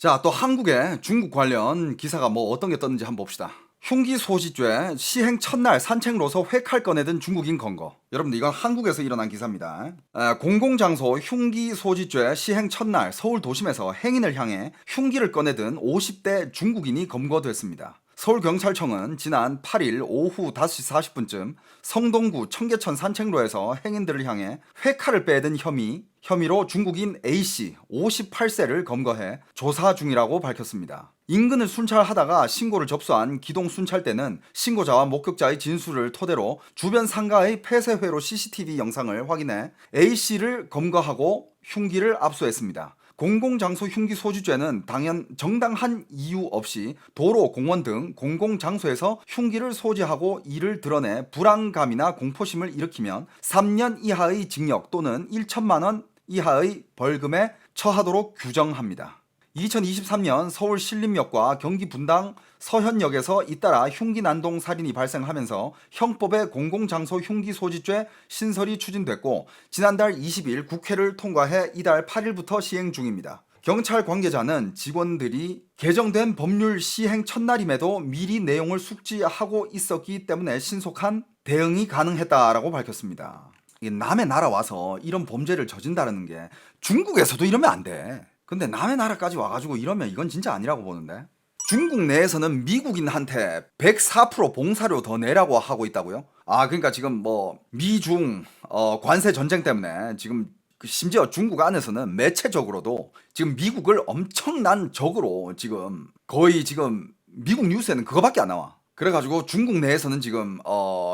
자, 또 한국에 중국 관련 기사가 뭐 어떤 게 떴는지 한번 봅시다. 흉기 소지죄 시행 첫날 산책로서 회칼 꺼내든 중국인 검거. 여러분들 이건 한국에서 일어난 기사입니다. 공공장소 흉기 소지죄 시행 첫날 서울 도심에서 행인을 향해 흉기를 꺼내든 50대 중국인이 검거됐습니다. 서울경찰청은 지난 8일 오후 5시 40분쯤 성동구 청계천 산책로에서 행인들을 향해 회칼을 빼든 혐의로 중국인 A씨 58세를 검거해 조사 중이라고 밝혔습니다. 인근을 순찰하다가 신고를 접수한 기동 순찰대는 신고자와 목격자의 진술을 토대로 주변 상가의 폐쇄회로 CCTV 영상을 확인해 A씨를 검거하고 흉기를 압수했습니다. 공공장소 흉기 소지죄는 당연 정당한 이유 없이 도로, 공원 등 공공장소에서 흉기를 소지하고 이를 드러내 불안감이나 공포심을 일으키면 3년 이하의 징역 또는 1천만 원 이하의 벌금에 처하도록 규정합니다. 2023년 서울 신림역과 경기 분당 서현역에서 잇따라 흉기 난동 살인이 발생하면서 형법의 공공장소 흉기 소지죄 신설이 추진됐고 지난달 20일 국회를 통과해 이달 8일부터 시행 중입니다. 경찰 관계자는 직원들이 개정된 법률 시행 첫날임에도 미리 내용을 숙지하고 있었기 때문에 신속한 대응이 가능했다라고 밝혔습니다. 남의 나라 와서 이런 범죄를 저진다는 게 중국에서도 이러면 안 돼. 근데 남의 나라까지 와가지고 이러면 이건 진짜 아니라고 보는데. 중국 내에서는 미국인한테 104% 봉사료 더 내라고 하고 있다고요? 그러니까 지금 뭐 미중 관세 전쟁 때문에 지금 심지어 중국 안에서는 매체적으로도 지금 미국을 엄청난 적으로 지금 거의 지금 미국 뉴스에는 그거밖에 안 나와. 그래가지고 중국 내에서는 지금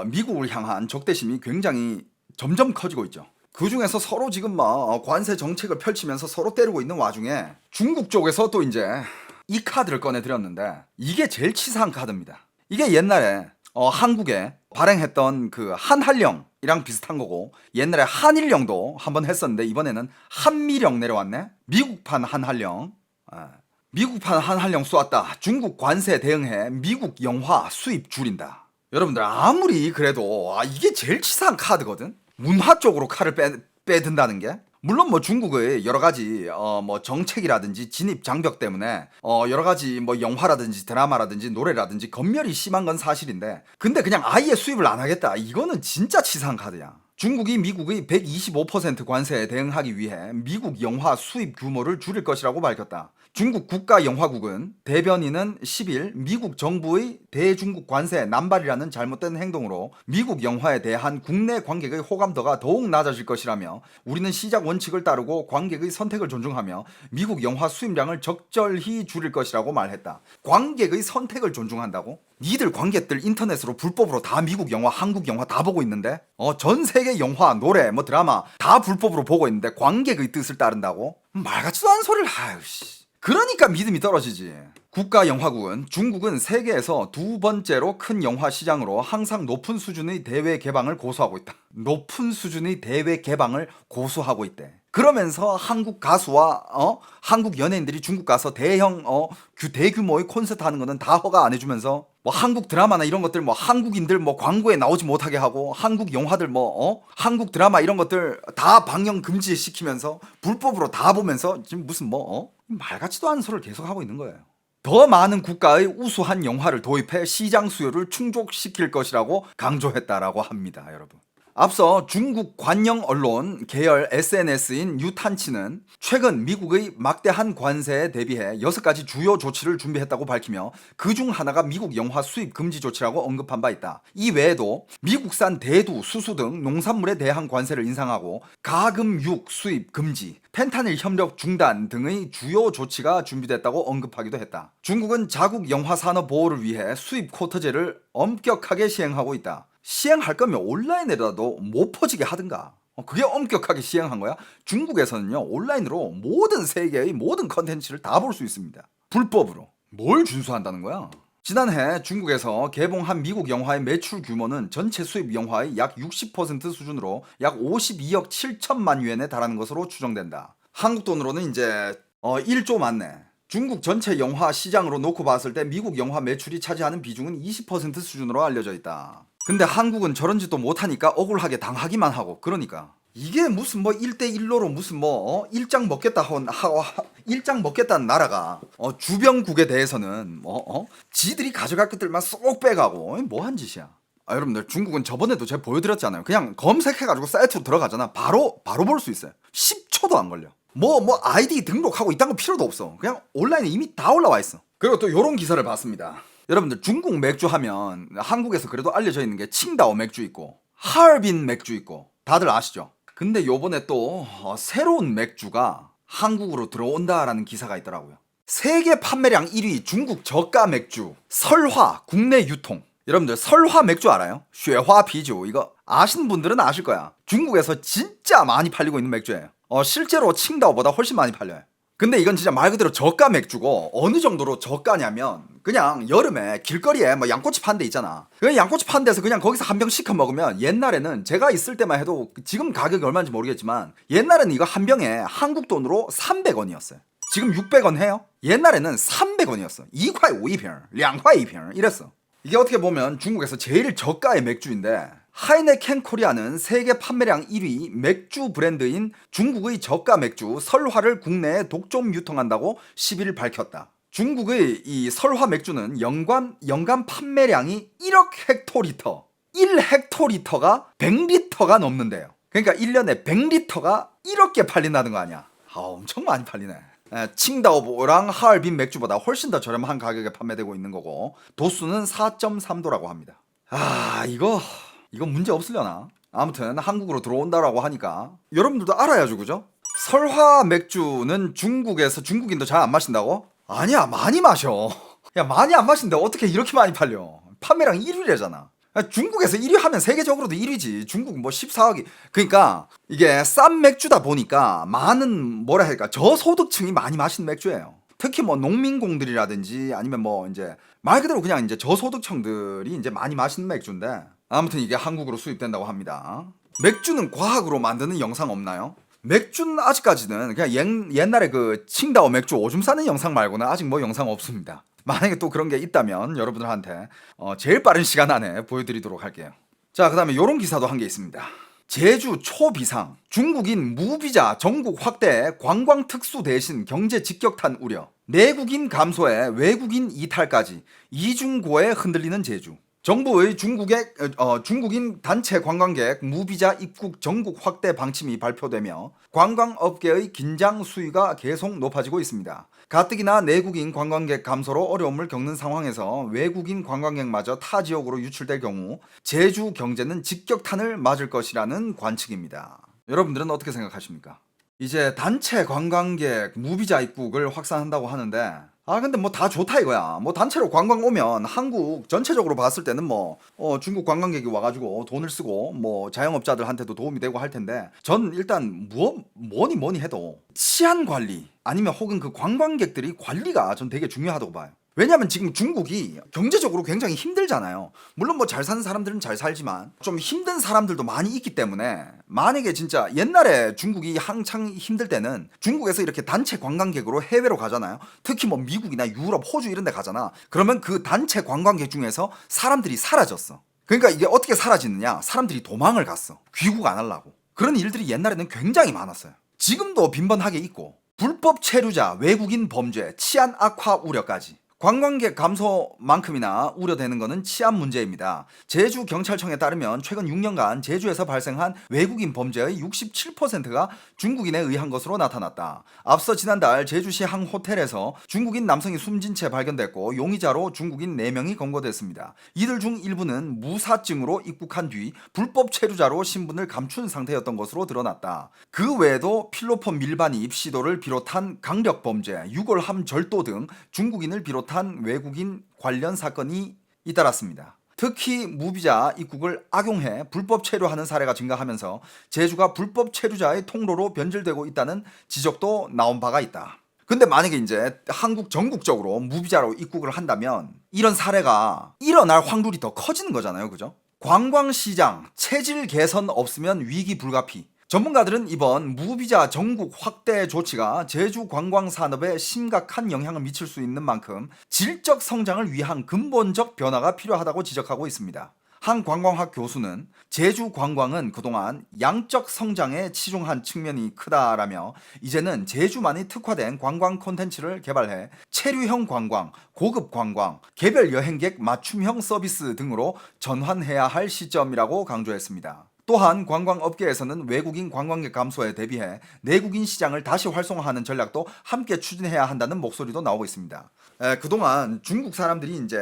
미국을 향한 적대심이 굉장히 점점 커지고 있죠. 그 중에서 서로 지금 막 관세 정책을 펼치면서 서로 때리고 있는 와중에 중국 쪽에서 또 이제 이 카드를 꺼내드렸는데 이게 제일 치사한 카드입니다. 이게 옛날에 한국에 발행했던 그 한한령이랑 비슷한 거고 옛날에 한일령도 한번 했었는데 이번에는 한미령 내려왔네. 미국판 한한령. 미국판 한한령 쏘았다. 중국 관세 대응해 미국 영화 수입 줄인다. 여러분들 아무리 그래도 이게 제일 치사한 카드거든. 문화 쪽으로 칼을 빼든다는 게 물론 뭐 중국의 여러 가지 뭐 정책이라든지 진입 장벽 때문에 여러 가지 뭐 영화라든지 드라마라든지 노래라든지 검열이 심한 건 사실인데 근데 그냥 아예 수입을 안 하겠다 이거는 진짜 치사한 카드야. 중국이 미국의 125% 관세에 대응하기 위해 미국 영화 수입 규모를 줄일 것이라고 밝혔다. 중국 국가영화국은 대변인은 10일 미국 정부의 대중국 관세 남발이라는 잘못된 행동으로 미국 영화에 대한 국내 관객의 호감도가 더욱 낮아질 것이라며 우리는 시작 원칙을 따르고 관객의 선택을 존중하며 미국 영화 수입량을 적절히 줄일 것이라고 말했다. 관객의 선택을 존중한다고? 니들 관객들 인터넷으로 불법으로 다 미국 영화, 한국 영화 다 보고 있는데 전 세계 영화, 노래, 뭐 드라마 다 불법으로 보고 있는데 관객의 뜻을 따른다고? 말 같지도 않은 소리를 그러니까 믿음이 떨어지지. 국가영화국은 중국은 세계에서 두 번째로 큰 영화 시장으로 항상 높은 수준의 대외 개방을 고수하고 있다. 높은 수준의 대외 개방을 고수하고 있대. 그러면서 한국 가수와 한국 연예인들이 중국 가서 대규모의 콘서트 하는 거는 다 허가 안 해주면서 뭐 한국 드라마나 이런 것들 뭐 한국인들 뭐 광고에 나오지 못하게 하고 한국 영화들 한국 드라마 이런 것들 다 방영 금지시키면서 불법으로 다 보면서 지금 무슨 말 같지도 않은 소리를 계속 하고 있는 거예요. 더 많은 국가의 우수한 영화를 도입해 시장 수요를 충족시킬 것이라고 강조했다라고 합니다, 여러분. 앞서 중국 관영 언론 계열 SNS인 뉴탄치는 최근 미국의 막대한 관세에 대비해 6가지 주요 조치를 준비했다고 밝히며 그중 하나가 미국 영화 수입 금지 조치라고 언급한 바 있다. 이 외에도 미국산 대두, 수수 등 농산물에 대한 관세를 인상하고 가금육 수입 금지, 펜타닐 협력 중단 등의 주요 조치가 준비됐다고 언급하기도 했다. 중국은 자국 영화 산업 보호를 위해 수입 쿼터제를 엄격하게 시행하고 있다. 시행할 거면 온라인에라도 못 퍼지게 하든가. 그게 엄격하게 시행한 거야? 중국에서는요 온라인으로 모든 세계의 모든 컨텐츠를 다 볼 수 있습니다. 불법으로. 뭘 준수한다는 거야? 지난해 중국에서 개봉한 미국 영화의 매출 규모는 전체 수입 영화의 약 60% 수준으로 약 52억 7천만 유엔에 달하는 것으로 추정된다. 한국 돈으로는 이제 1조 맞네. 중국 전체 영화 시장으로 놓고 봤을 때 미국 영화 매출이 차지하는 비중은 20% 수준으로 알려져 있다. 근데 한국은 저런 짓도 못하니까 억울하게 당하기만 하고 그러니까 이게 무슨 뭐 1대1로로 무슨 뭐 일장 먹겠다 일장 먹겠다는 나라가 주변국에 대해서는 지들이 가져갈 것들만 쏙 빼가고 뭐한 짓이야. 여러분들 중국은 저번에도 제가 보여드렸잖아요. 그냥 검색해가지고 사이트로 들어가잖아. 바로 볼 수 있어요. 10초도 안 걸려. 뭐 아이디 등록하고 이딴 거 필요도 없어. 그냥 온라인에 이미 다 올라와 있어. 그리고 또 요런 기사를 봤습니다. 여러분들 중국 맥주 하면 한국에서 그래도 알려져 있는 게 칭다오 맥주 있고 하얼빈 맥주 있고 다들 아시죠? 근데 요번에 또 새로운 맥주가 한국으로 들어온다라는 기사가 있더라고요. 세계 판매량 1위 중국 저가 맥주 설화 국내 유통. 여러분들 설화 맥주 알아요? 쉐화 피주. 이거 아시는 분들은 아실 거야. 중국에서 진짜 많이 팔리고 있는 맥주예요. 실제로 칭다오보다 훨씬 많이 팔려요. 근데 이건 진짜 말 그대로 저가 맥주고 어느 정도로 저가냐면 그냥 여름에 길거리에 뭐 양꼬치 파는 데 있잖아. 그 양꼬치 파는 데서 그냥 거기서 한 병 시켜 먹으면 옛날에는 제가 있을 때만 해도 지금 가격이 얼마인지 모르겠지만 옛날에는 이거 한 병에 한국 돈으로 300원이었어요. 지금 600원 해요? 옛날에는 300원이었어. 2块 5一瓶, 2块 1瓶 이랬어. 이게 어떻게 보면 중국에서 제일 저가의 맥주인데 하이네켄 코리아는 세계 판매량 1위 맥주 브랜드인 중국의 저가 맥주 설화를 국내에 독점 유통한다고 10일 밝혔다. 중국의 이 설화 맥주는 연간 판매량이 1억 헥토리터, 1헥토리터가 100리터가 넘는데요. 그러니까 1년에 100리터가 1억 개 팔린다는 거 아니야. 엄청 많이 팔리네. 칭다오보랑 하얼빈 맥주보다 훨씬 더 저렴한 가격에 판매되고 있는 거고 도수는 4.3도라고 합니다. 이거 문제 없으려나? 아무튼 한국으로 들어온다라고 하니까 여러분들도 알아야죠, 그죠? 설화 맥주는 중국에서 중국인도 잘 안 마신다고? 아니야, 많이 마셔. 야, 많이 안 마시는데 어떻게 이렇게 많이 팔려? 판매량 1위래잖아. 중국에서 1위 하면 세계적으로도 1위지. 중국 뭐 14억이. 그러니까 이게 싼 맥주다 보니까 많은 뭐라 할까 저소득층이 많이 마시는 맥주예요. 특히 뭐 농민공들이라든지 아니면 뭐 이제 말 그대로 그냥 이제 저소득층들이 이제 많이 마시는 맥주인데 아무튼 이게 한국으로 수입된다고 합니다. 맥주는 과학으로 만드는 영상 없나요? 맥주는 아직까지는 그냥 옛날에 그 칭다오 맥주 오줌 싸는 영상 말고는 아직 뭐 영상 없습니다. 만약에 또 그런 게 있다면 여러분들한테 제일 빠른 시간 안에 보여드리도록 할게요. 자, 그 다음에 요런 기사도 한 게 있습니다. 제주 초비상 중국인 무비자 전국 확대 관광 특수 대신 경제 직격탄 우려 내국인 감소에 외국인 이탈까지 이중고에 흔들리는 제주. 정부의 중국인 단체 관광객 무비자 입국 전국 확대 방침이 발표되며 관광업계의 긴장 수위가 계속 높아지고 있습니다. 가뜩이나 내국인 관광객 감소로 어려움을 겪는 상황에서 외국인 관광객마저 타 지역으로 유출될 경우 제주 경제는 직격탄을 맞을 것이라는 관측입니다. 여러분들은 어떻게 생각하십니까? 이제 단체 관광객 무비자 입국을 확산한다고 하는데 근데 뭐 다 좋다 이거야. 뭐 단체로 관광 오면 한국 전체적으로 봤을 때는 뭐 중국 관광객이 와가지고 돈을 쓰고 뭐 자영업자들한테도 도움이 되고 할 텐데 전 일단 뭐니 해도 치안 관리 아니면 혹은 그 관광객들이 관리가 전 되게 중요하다고 봐요. 왜냐면 지금 중국이 경제적으로 굉장히 힘들잖아요. 물론 뭐 잘 사는 사람들은 잘 살지만 좀 힘든 사람들도 많이 있기 때문에 만약에 진짜 옛날에 중국이 한창 힘들 때는 중국에서 이렇게 단체 관광객으로 해외로 가잖아요. 특히 뭐 미국이나 유럽, 호주 이런 데 가잖아. 그러면 그 단체 관광객 중에서 사람들이 사라졌어. 그러니까 이게 어떻게 사라지느냐? 사람들이 도망을 갔어. 귀국 안 하려고. 그런 일들이 옛날에는 굉장히 많았어요. 지금도 빈번하게 있고 불법 체류자, 외국인 범죄, 치안 악화 우려까지. 관광객 감소만큼이나 우려되는 것은 치안 문제입니다. 제주경찰청에 따르면 최근 6년간 제주에서 발생한 외국인 범죄의 67%가 중국인에 의한 것으로 나타났다. 앞서 지난달 제주시 한 호텔에서 중국인 남성이 숨진 채 발견됐고 용의자로 중국인 4명이 검거됐습니다. 이들 중 일부는 무사증으로 입국한 뒤 불법 체류자로 신분을 감춘 상태였던 것으로 드러났다. 그 외에도 필로폰 밀반입 시도를 비롯한 강력범죄, 유골함 절도 등 중국인을 비롯한 외국인 관련 사건이 잇따랐습니다. 특히 무비자 입국을 악용해 불법 체류하는 사례가 증가하면서 제주가 불법 체류자의 통로로 변질되고 있다는 지적도 나온 바가 있다. 근데 만약에 이제 한국 전국적으로 무비자로 입국을 한다면 이런 사례가 일어날 확률이 더 커지는 거잖아요, 그죠? 관광시장 체질 개선 없으면 위기 불가피. 전문가들은 이번 무비자 전국 확대 조치가 제주 관광 산업에 심각한 영향을 미칠 수 있는 만큼 질적 성장을 위한 근본적 변화가 필요하다고 지적하고 있습니다. 한 관광학 교수는 제주 관광은 그동안 양적 성장에 치중한 측면이 크다라며 이제는 제주만이 특화된 관광 콘텐츠를 개발해 체류형 관광, 고급 관광, 개별 여행객 맞춤형 서비스 등으로 전환해야 할 시점이라고 강조했습니다. 또한 관광업계에서는 외국인 관광객 감소에 대비해 내국인 시장을 다시 활성화하는 전략도 함께 추진해야 한다는 목소리도 나오고 있습니다. 그동안 중국 사람들이 이제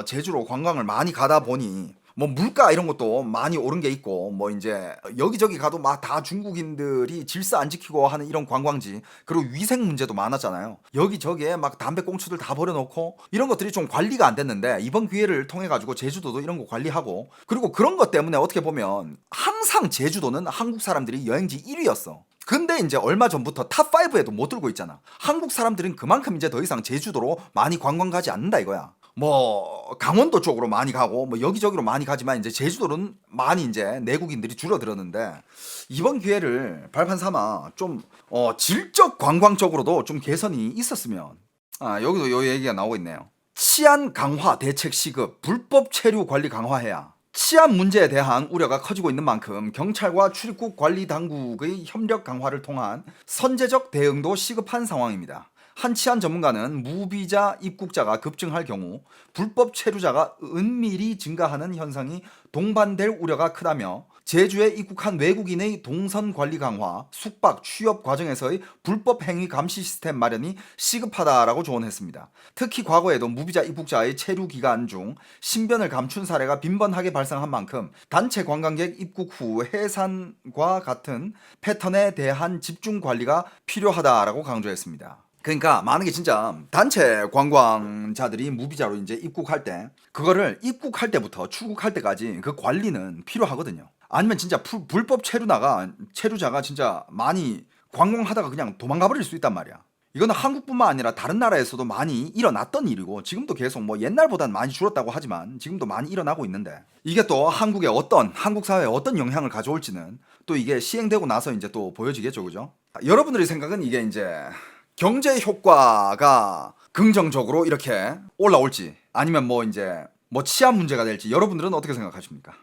제주로 관광을 많이 가다 보니 뭐 물가 이런 것도 많이 오른 게 있고 뭐 이제 여기저기 가도 막 다 중국인들이 질서 안 지키고 하는 이런 관광지, 그리고 위생 문제도 많았잖아요. 여기저기에 막 담배꽁초들 다 버려놓고 이런 것들이 좀 관리가 안 됐는데 이번 기회를 통해 가지고 제주도도 이런 거 관리하고, 그리고 그런 것 때문에 어떻게 보면 항상 제주도는 한국 사람들이 여행지 1위였어. 근데 이제 얼마 전부터 탑5에도 못 들고 있잖아. 한국 사람들은 그만큼 이제 더 이상 제주도로 많이 관광 가지 않는다 이거야. 뭐 강원도 쪽으로 많이 가고 뭐 여기저기로 많이 가지만 이제 제주도는 많이 이제 내국인들이 줄어들었는데, 이번 기회를 발판 삼아 좀 질적 관광적으로도 좀 개선이 있었으면. 여기도 요 얘기가 나오고 있네요. 치안 강화 대책 시급, 불법 체류 관리 강화해야. 치안 문제에 대한 우려가 커지고 있는 만큼 경찰과 출입국 관리 당국의 협력 강화를 통한 선제적 대응도 시급한 상황입니다. 한 치안 전문가는 무비자 입국자가 급증할 경우 불법 체류자가 은밀히 증가하는 현상이 동반될 우려가 크다며 제주에 입국한 외국인의 동선 관리 강화, 숙박, 취업 과정에서의 불법 행위 감시 시스템 마련이 시급하다라고 조언했습니다. 특히 과거에도 무비자 입국자의 체류 기간 중 신변을 감춘 사례가 빈번하게 발생한 만큼 단체 관광객 입국 후 해산과 같은 패턴에 대한 집중 관리가 필요하다라고 강조했습니다. 그러니까 많은 게 진짜 단체 관광자들이 무비자로 이제 입국할 때 그거를 입국할 때부터 출국할 때까지 그 관리는 필요하거든요. 아니면 진짜 불법 체류자가 진짜 많이 관광하다가 그냥 도망가 버릴 수 있단 말이야. 이거는 한국뿐만 아니라 다른 나라에서도 많이 일어났던 일이고 지금도 계속 뭐 옛날보단 많이 줄었다고 하지만 지금도 많이 일어나고 있는데, 이게 또 한국 사회에 어떤 영향을 가져올지는 또 이게 시행되고 나서 이제 또 보여지겠죠, 그죠? 여러분들의 생각은 이게 이제 경제 효과가 긍정적으로 이렇게 올라올지 아니면 뭐 이제 뭐 치안 문제가 될지 여러분들은 어떻게 생각하십니까?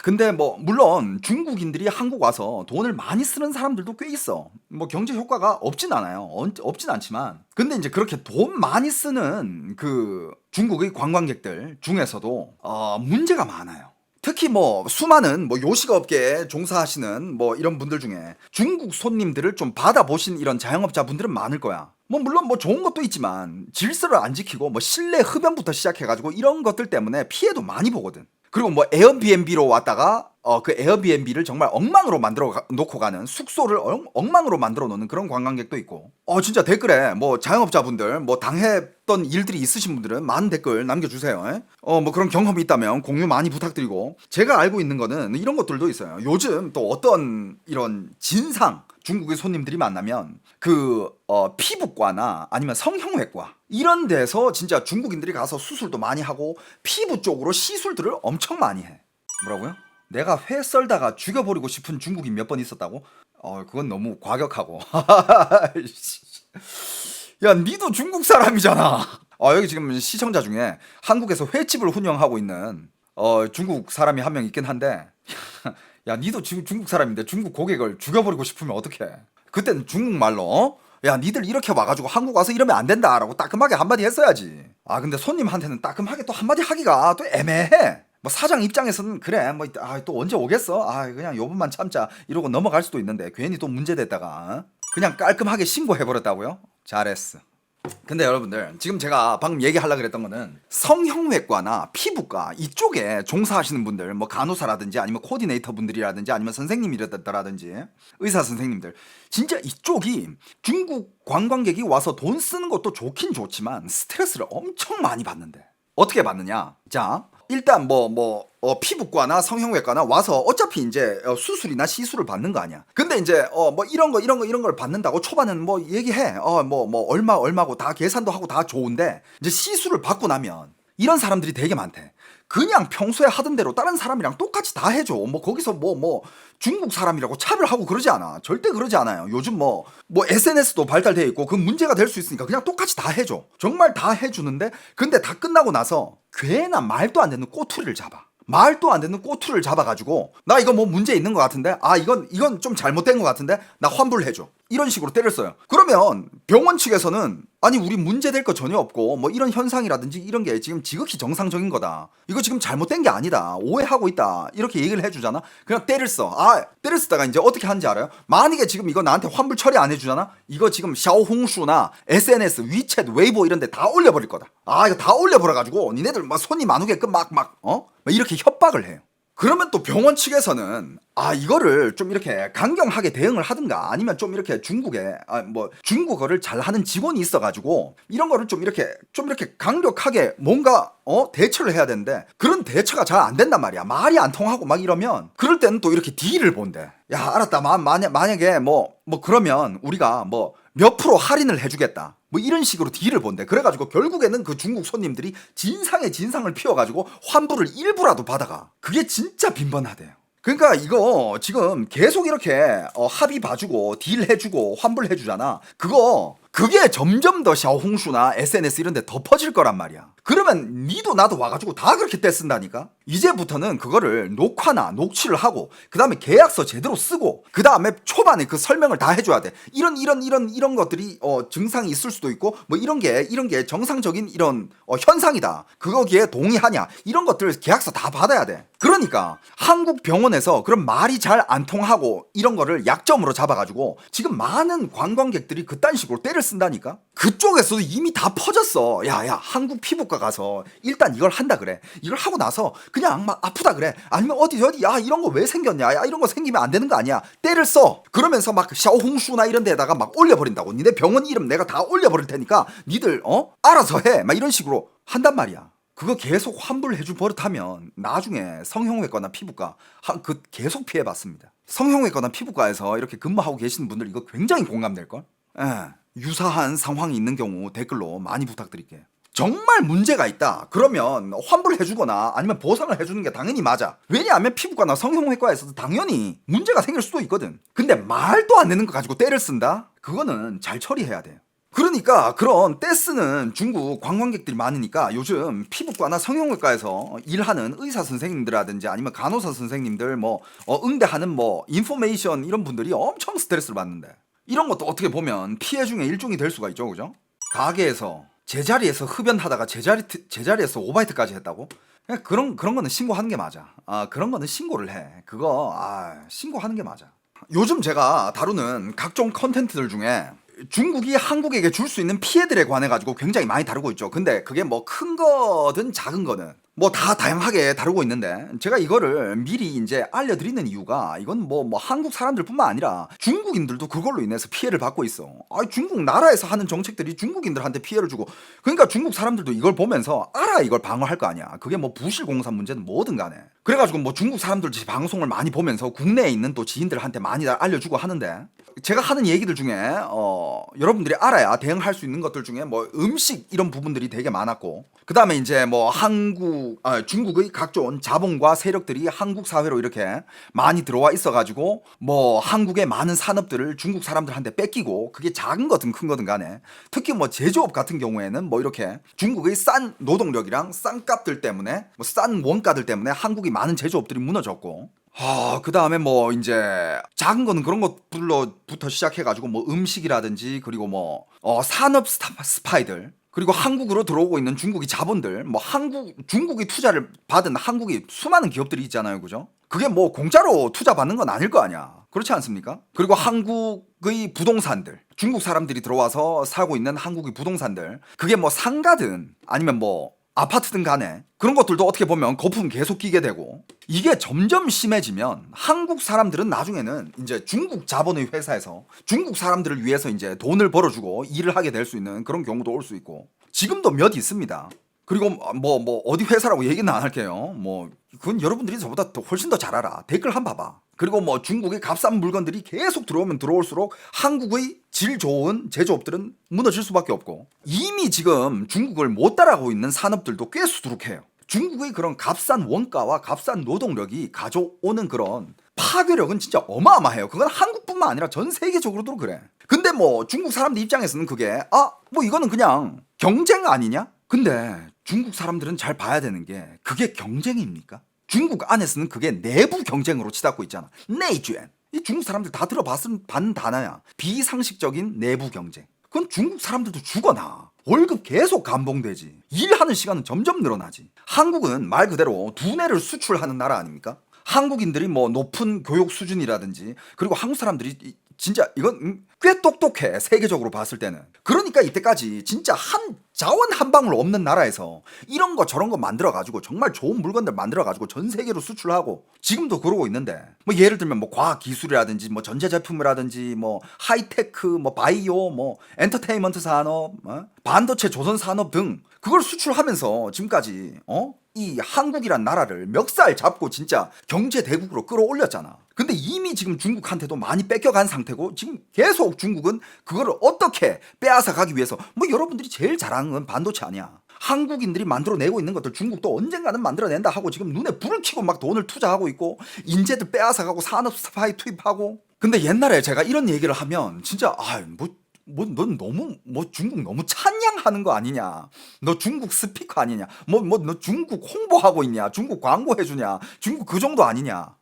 근데 뭐 물론 중국인들이 한국 와서 돈을 많이 쓰는 사람들도 꽤 있어. 뭐 경제 효과가 없진 않아요. 없진 않지만, 근데 이제 그렇게 돈 많이 쓰는 그 중국의 관광객들 중에서도 문제가 많아요. 특히 뭐 수많은 뭐 요식업계에 종사하시는 뭐 이런 분들 중에 중국 손님들을 좀 받아보신 이런 자영업자분들은 많을 거야. 뭐 물론 뭐 좋은 것도 있지만 질서를 안 지키고 뭐 실내 흡연부터 시작해가지고 이런 것들 때문에 피해도 많이 보거든. 그리고 뭐 에어비앤비로 왔다가 그 에어비앤비를 정말 엉망으로 만들어 놓고 가는, 숙소를 엉망으로 만들어 놓는 그런 관광객도 있고. 진짜 댓글에 뭐 자영업자분들 뭐 당했던 일들이 있으신 분들은 많은 댓글 남겨주세요. 뭐 그런 경험이 있다면 공유 많이 부탁드리고, 제가 알고 있는 거는 이런 것들도 있어요. 요즘 또 어떤 이런 진상 중국의 손님들이 만나면 그 피부과나 아니면 성형외과 이런 데서 진짜 중국인들이 가서 수술도 많이 하고 피부 쪽으로 시술들을 엄청 많이 해. 뭐라고요? 내가 회 썰다가 죽여버리고 싶은 중국인 몇 번 있었다고? 그건 너무 과격하고. 야, 니도 중국 사람이잖아. 여기 지금 시청자 중에 한국에서 횟집을 운영하고 있는 중국 사람이 한 명 있긴 한데, 야, 니도 지금 중국 사람인데 중국 고객을 죽여버리고 싶으면 어떡해? 그때는 중국말로 야, 니들 이렇게 와가지고 한국 와서 이러면 안 된다라고 따끔하게 한마디 했어야지. 근데 손님한테는 따끔하게 또 한마디 하기가 또 애매해. 뭐 사장 입장에서는 그래 뭐 또 언제 오겠어? 그냥 요번만 참자 이러고 넘어갈 수도 있는데 괜히 또 문제됐다가 그냥 깔끔하게 신고해버렸다고요? 잘했어. 근데 여러분들 지금 제가 방금 얘기하려고 그랬던 거는 성형외과나 피부과 이쪽에 종사하시는 분들, 뭐 간호사라든지 아니면 코디네이터 분들이라든지 아니면 선생님이라든지 의사 선생님들, 진짜 이쪽이 중국 관광객이 와서 돈 쓰는 것도 좋긴 좋지만 스트레스를 엄청 많이 받는데, 어떻게 받느냐? 자, 일단 피부과나 성형외과나 와서 어차피 이제 수술이나 시술을 받는 거 아니야. 근데 이제 뭐 이런 걸 받는다고 초반은 뭐 얘기해. 얼마고 다 계산도 하고 다 좋은데 이제 시술을 받고 나면 이런 사람들이 되게 많대. 그냥 평소에 하던 대로 다른 사람이랑 똑같이 다 해줘. 뭐 거기서 뭐 중국 사람이라고 차별하고 그러지 않아. 절대 그러지 않아요. 요즘 뭐 SNS도 발달돼 있고 그 문제가 될 수 있으니까 그냥 똑같이 다 해줘. 정말 다 해주는데, 근데 다 끝나고 나서 괜한 말도 안 되는 꼬투리를 잡아. 말도 안 되는 꼬투를 잡아가지고 나 이거 뭐 문제 있는 것 같은데, 아 이건 좀 잘못된 것 같은데 나 환불해줘, 이런 식으로 때렸어요. 그러면 병원 측에서는 아니 우리 문제될 거 전혀 없고 뭐 이런 현상이라든지 이런 게 지금 지극히 정상적인 거다, 이거 지금 잘못된 게 아니다, 오해하고 있다, 이렇게 얘기를 해주잖아. 그냥 때렸어. 때렸다가 이제 어떻게 하는지 알아요? 만약에 지금 이거 나한테 환불 처리 안 해주잖아, 이거 지금 샤오홍슈나 SNS, 위챗, 웨이보 이런 데 다 올려버릴 거다. 이거 다 올려버려가지고 니네들 막 손님 안 오게끔 막 이렇게 협박을 해요. 그러면 또 병원 측에서는 이거를 좀 이렇게 강경하게 대응을 하든가, 아니면 좀 이렇게 중국에 뭐 중국어를 잘하는 직원이 있어가지고 이런 거를 좀 이렇게 강력하게 뭔가 대처를 해야 되는데, 그런 대처가 잘 안 된단 말이야. 말이 안 통하고 막 이러면 그럴 때는 또 이렇게 딜을 본대. 야 알았다, 만약에 뭐 그러면 우리가 뭐 몇 프로 할인을 해주겠다, 뭐 이런 식으로 딜을 본대. 그래가지고 결국에는 그 중국 손님들이 진상에 진상을 피워가지고 환불을 일부라도 받아가. 그게 진짜 빈번하대요. 그러니까 이거 지금 계속 이렇게 합의 봐주고 딜 해주고 환불 해주잖아. 그게 점점 더 샤오홍슈나 SNS 이런 데 더 퍼질 거란 말이야. 그러면 니도 나도 와가지고 다 그렇게 떼쓴다니까. 이제부터는 그거를 녹화나 녹취를 하고, 그 다음에 계약서 제대로 쓰고, 그 다음에 초반에 그 설명을 다 해줘야 돼. 이런 것들이 증상이 있을 수도 있고, 뭐 이런 게 정상적인 이런 현상이다, 그거기에 동의하냐, 이런 것들 계약서 다 받아야 돼. 그러니까 한국 병원에서 그런 말이 잘 안 통하고 이런 거를 약점으로 잡아가지고 지금 많은 관광객들이 그딴 식으로 때를 쓴다니까. 그쪽에서도 이미 다 퍼졌어. 야 한국 피부과 가서 일단 이걸 한다 그래. 이걸 하고 나서 그냥 막 아프다 그래. 아니면 어디 야 이런 거 왜 생겼냐, 야 이런 거 생기면 안 되는 거 아니야, 때를 써. 그러면서 막 샤오홍슈나 이런 데다가 막 올려버린다고. 니네 병원 이름 내가 다 올려버릴 테니까 니들 알아서 해, 막 이런 식으로 한단 말이야. 그거 계속 환불해줄 버릇하면 나중에 성형외과나 피부과 그 계속 피해봤습니다. 성형외과나 피부과에서 이렇게 근무하고 계시는 분들 이거 굉장히 공감될걸? 유사한 상황이 있는 경우 댓글로 많이 부탁드릴게요. 정말 문제가 있다 그러면 환불해주거나 아니면 보상을 해주는 게 당연히 맞아. 왜냐하면 피부과나 성형외과에서도 당연히 문제가 생길 수도 있거든. 근데 말도 안 되는 거 가지고 때를 쓴다? 그거는 잘 처리해야 돼요. 그러니까 그런 떼쓰는 중국 관광객들이 많으니까 요즘 피부과나 성형외과에서 일하는 의사 선생님들이라든지 아니면 간호사 선생님들 응대하는 인포메이션 이런 분들이 엄청 스트레스를 받는데, 이런 것도 어떻게 보면 피해 중에 일종이 될 수가 있죠, 그죠? 가게에서 제자리에서 흡연하다가 제자리에서 오바이트까지 했다고? 그런 거는 신고하는 게 맞아. 그런 거는 신고를 해. 신고하는 게 맞아. 요즘 제가 다루는 각종 컨텐츠들 중에 중국이 한국에게 줄 수 있는 피해들에 관해 가지고 굉장히 많이 다루고 있죠. 근데 그게 뭐 큰 거든 작은 거든 뭐 다 다양하게 다루고 있는데, 제가 이거를 미리 이제 알려드리는 이유가, 이건 뭐 한국 사람들뿐만 아니라 중국인들도 그걸로 인해서 피해를 받고 있어. 중국 나라에서 하는 정책들이 중국인들한테 피해를 주고, 그러니까 중국 사람들도 이걸 보면서 알아 이걸 방어할 거 아니야. 그게 뭐 부실공사 문제는 뭐든 간에. 그래가지고 뭐 중국 사람들 제 방송을 많이 보면서 국내에 있는 또 지인들한테 많이 알려주고 하는데, 제가 하는 얘기들 중에 여러분들이 알아야 대응할 수 있는 것들 중에 뭐 음식 이런 부분들이 되게 많았고, 그 다음에 이제 뭐 중국의 각종 자본과 세력들이 한국 사회로 이렇게 많이 들어와 있어가지고 뭐 한국의 많은 산업들을 중국 사람들한테 뺏기고, 그게 작은 거든 큰 거든 간에 특히 뭐 제조업 같은 경우에는 뭐 이렇게 중국의 싼 노동력이랑 싼 값들 때문에 싼 원가들 때문에 한국이 많은 제조업들이 무너졌고, 그 다음에 뭐 이제 작은 거는 그런 것들로부터 시작해가지고 뭐 음식이라든지, 그리고 뭐 산업 스파이들, 그리고 한국으로 들어오고 있는 중국의 자본들, 중국이 투자를 받은 한국의 수많은 기업들이 있잖아요, 그죠? 그게 뭐 공짜로 투자 받는 건 아닐 거 아니야. 그렇지 않습니까? 그리고 한국의 부동산들, 중국 사람들이 들어와서 살고 있는 한국의 부동산들, 그게 뭐 상가든 아니면 뭐 아파트든 간에 그런 것들도 어떻게 보면 거품 계속 끼게 되고, 이게 점점 심해지면 한국 사람들은 나중에는 이제 중국 자본의 회사에서 중국 사람들을 위해서 이제 돈을 벌어주고 일을 하게 될 수 있는 그런 경우도 올 수 있고, 지금도 몇 있습니다. 그리고 뭐 어디 회사라고 얘기는 안 할게요. 뭐 그건 여러분들이 저보다 훨씬 더 잘 알아. 댓글 한번 봐봐. 그리고 뭐 중국의 값싼 물건들이 계속 들어오면 들어올수록 한국의 질 좋은 제조업들은 무너질 수밖에 없고, 이미 지금 중국을 못 따라가고 있는 산업들도 꽤 수두룩해요. 중국의 그런 값싼 원가와 값싼 노동력이 가져오는 그런 파괴력은 진짜 어마어마해요. 그건 한국뿐만 아니라 전 세계적으로도 그래. 근데 뭐 중국 사람들 입장에서는 그게 뭐 이거는 그냥 경쟁 아니냐? 근데 중국 사람들은 잘 봐야 되는 게, 그게 경쟁입니까? 중국 안에서는 그게 내부 경쟁으로 치닫고 있잖아. 내주엔. 이 중국 사람들 다 들어봤은 반 단어야. 비상식적인 내부 경쟁. 그건 중국 사람들도 죽어나. 월급 계속 감봉되지. 일하는 시간은 점점 늘어나지. 한국은 말 그대로 두뇌를 수출하는 나라 아닙니까? 한국인들이 뭐 높은 교육 수준이라든지 그리고 한국 사람들이 진짜 이건 꽤 똑똑해, 세계적으로 봤을 때는. 그러니까 이때까지 진짜 한 자원 한 방울 없는 나라에서 이런 거 저런 거 만들어가지고 정말 좋은 물건들 만들어가지고 전 세계로 수출하고 지금도 그러고 있는데, 뭐 예를 들면 뭐 과학 기술이라든지 뭐 전자제품이라든지 뭐 하이테크 뭐 바이오 뭐 엔터테인먼트 산업 반도체 조선 산업 등 그걸 수출하면서 지금까지 이 한국이란 나라를 멱살 잡고 진짜 경제 대국으로 끌어올렸잖아. 근데 이미 지금 중국한테도 많이 뺏겨간 상태고 지금 계속 중국은 그거를 어떻게 빼앗아 가기 위해서, 뭐 여러분들이 제일 잘하는 건 반도체 아니야. 한국인들이 만들어내고 있는 것들 중국도 언젠가는 만들어낸다 하고 지금 눈에 불을 켜고 막 돈을 투자하고 있고 인재들 빼앗아 가고 산업 스파이 투입하고. 근데 옛날에 제가 이런 얘기를 하면 진짜 넌 너무 중국 너무 찬양하는 거 아니냐? 너 중국 스피커 아니냐? 너 중국 홍보하고 있냐? 중국 광고 해주냐? 중국 그 정도 아니냐?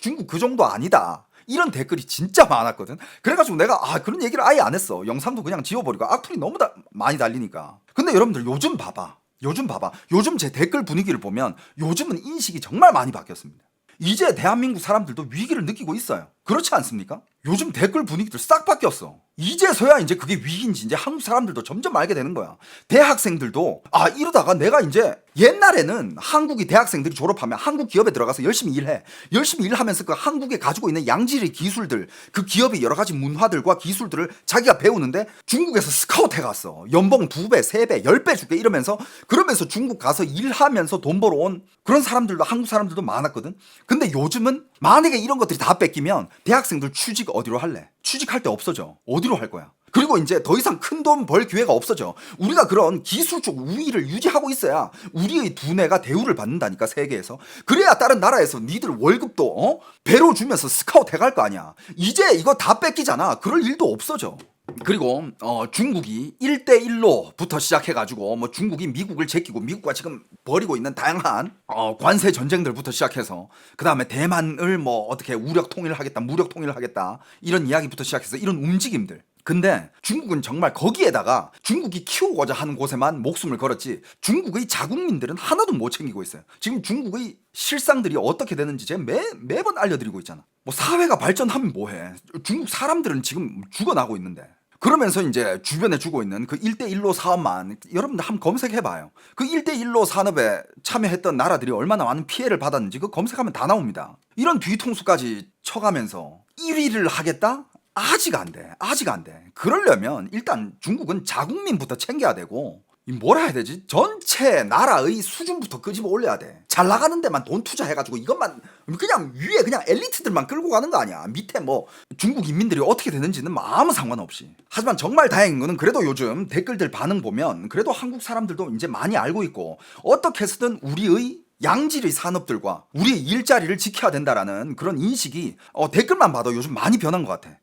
중국 그 정도 아니다. 이런 댓글이 진짜 많았거든. 그래가지고 내가 그런 얘기를 아예 안 했어. 영상도 그냥 지워버리고 악플이 너무 많이 달리니까. 근데 여러분들 요즘 봐봐. 요즘 제 댓글 분위기를 보면 요즘은 인식이 정말 많이 바뀌었습니다. 이제 대한민국 사람들도 위기를 느끼고 있어요. 그렇지 않습니까? 요즘 댓글 분위기들 싹 바뀌었어. 이제서야 이제 그게 위기인지 이제 한국 사람들도 점점 알게 되는 거야. 대학생들도 이러다가 내가 이제 옛날에는 한국이 대학생들이 졸업하면 한국 기업에 들어가서 열심히 일해. 열심히 일하면서 그 한국에 가지고 있는 양질의 기술들, 그 기업의 여러 가지 문화들과 기술들을 자기가 배우는데 중국에서 스카우트 해갔어. 연봉 2배, 3배, 10배 줄게 이러면서, 그러면서 중국 가서 일하면서 돈 벌어온 그런 사람들도, 한국 사람들도 많았거든. 근데 요즘은 만약에 이런 것들이 다 뺏기면 대학생들 취직 어디로 할래? 취직할 데 없어져. 어디로 할 거야? 그리고 이제 더 이상 큰 돈 벌 기회가 없어져. 우리가 그런 기술적 우위를 유지하고 있어야 우리의 두뇌가 대우를 받는다니까, 세계에서. 그래야 다른 나라에서 니들 월급도 배로 주면서 스카우트 해갈 거 아니야. 이제 이거 다 뺏기잖아. 그럴 일도 없어져. 그리고 중국이 1대1로부터 시작해가지고 뭐 중국이 미국을 제끼고 미국과 지금 벌이고 있는 다양한 관세 전쟁들부터 시작해서 그 다음에 대만을 뭐 어떻게 무력 통일을 하겠다 이런 이야기부터 시작해서 이런 움직임들. 근데 중국은 정말 거기에다가 중국이 키우고자 하는 곳에만 목숨을 걸었지 중국의 자국민들은 하나도 못 챙기고 있어요. 지금 중국의 실상들이 어떻게 되는지 제가 매번 알려드리고 있잖아. 뭐 사회가 발전하면 뭐해. 중국 사람들은 지금 죽어나고 있는데. 그러면서 이제 주변에 주고 있는 그 1대1로 사업만 여러분들 한번 검색해봐요. 그 1대1로 산업에 참여했던 나라들이 얼마나 많은 피해를 받았는지 그 검색하면 다 나옵니다. 이런 뒤통수까지 쳐가면서 1위를 하겠다? 아직 안 돼. 그러려면 일단 중국은 자국민부터 챙겨야 되고, 뭐라 해야 되지? 전체 나라의 수준부터 끄집어 올려야 돼. 잘 나가는 데만 돈 투자해가지고 이것만 그냥 위에 그냥 엘리트들만 끌고 가는 거 아니야. 밑에 뭐 중국 인민들이 어떻게 되는지는 아무 상관없이. 하지만 정말 다행인 거는 그래도 요즘 댓글들 반응 보면 그래도 한국 사람들도 이제 많이 알고 있고 어떻게 해서든 우리의 양질의 산업들과 우리의 일자리를 지켜야 된다라는 그런 인식이 댓글만 봐도 요즘 많이 변한 것 같아.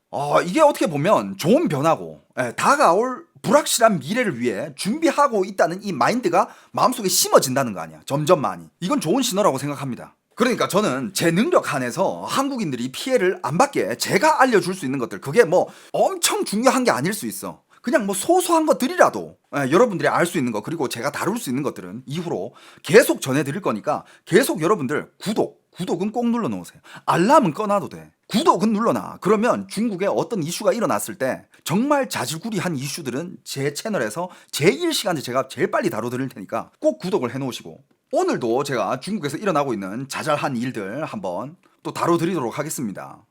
이게 어떻게 보면 좋은 변화고 다가올 불확실한 미래를 위해 준비하고 있다는 이 마인드가 마음속에 심어진다는 거 아니야. 점점 많이. 이건 좋은 신호라고 생각합니다. 그러니까 저는 제 능력 한에서 한국인들이 피해를 안 받게 제가 알려줄 수 있는 것들, 그게 뭐 엄청 중요한 게 아닐 수 있어. 그냥 뭐 소소한 것들이라도 여러분들이 알 수 있는 거, 그리고 제가 다룰 수 있는 것들은 이후로 계속 전해드릴 거니까 계속 여러분들 구독은 꼭 눌러놓으세요. 알람은 꺼놔도 돼. 구독은 눌러놔. 그러면 중국에 어떤 이슈가 일어났을 때 정말 자질구리한 이슈들은 제 채널에서 제1시간에 제가 제일 빨리 다뤄드릴 테니까 꼭 구독을 해놓으시고, 오늘도 제가 중국에서 일어나고 있는 자잘한 일들 한번 또 다뤄드리도록 하겠습니다.